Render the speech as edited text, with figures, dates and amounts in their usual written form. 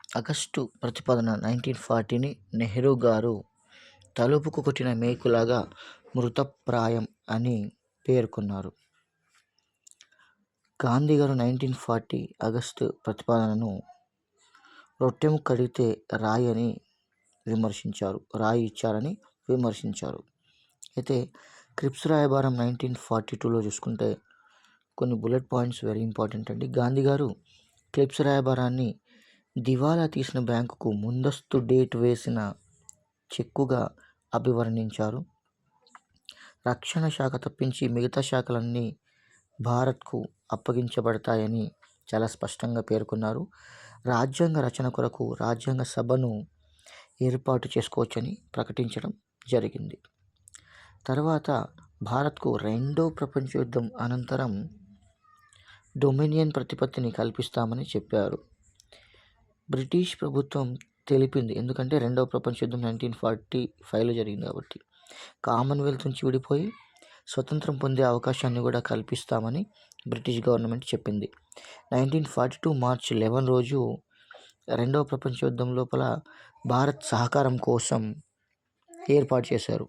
August ప్రతిపాదన 1940ని నెహ్రూ గారు తలుపుకు కొట్టిన మేకులాగా మృతప్రాయం అని పేర్కొన్నారు. గాంధీ గారు 1940 ఆగస్టు ప్రతిపాదనను రొట్టె ముక్క అడిగితే రాయి ఇచ్చారని విమర్శించారు. అయితే క్రిప్స్ రాయబారం 1942లో చూసుకుంటే కొన్ని బుల్లెట్ పాయింట్స్ వెరీ ఇంపార్టెంట్ అండి. గాంధీ గారు క్రిప్స్ రాయబారాన్ని దివాలా తీసిన బ్యాంకుకు ముందస్తు డేట్ వేసిన చెక్కుగా అభివర్ణించారు. రక్షణ శాఖ తప్పించి మిగతా శాఖలన్నీ భారత్కు అప్పగించబడతాయని చాలా స్పష్టంగా పేర్కొన్నారు. రాజ్యాంగ రచన కొరకు రాజ్యాంగ సభను ఏర్పాటు చేసుకోవచ్చని ప్రకటించడం జరిగింది. తర్వాత భారత్కు రెండో ప్రపంచ యుద్ధం అనంతరం డొమినియన్ ప్రతిపత్తిని కల్పిస్తామని చెప్పారు. బ్రిటిష్ ప్రభుత్వం తెలిపింది, ఎందుకంటే రెండవ ప్రపంచ యుద్ధం 1945లో జరిగింది కాబట్టి. కామన్వెల్త్ నుంచి విడిపోయి స్వతంత్రం పొందే అవకాశాన్ని కూడా కల్పిస్తామని బ్రిటిష్ గవర్నమెంట్ చెప్పింది. 1942 మార్చి 11 రోజు రెండవ ప్రపంచ యుద్ధం లోపల భారత్ సహకారం కోసం ఏర్పాటు చేశారు.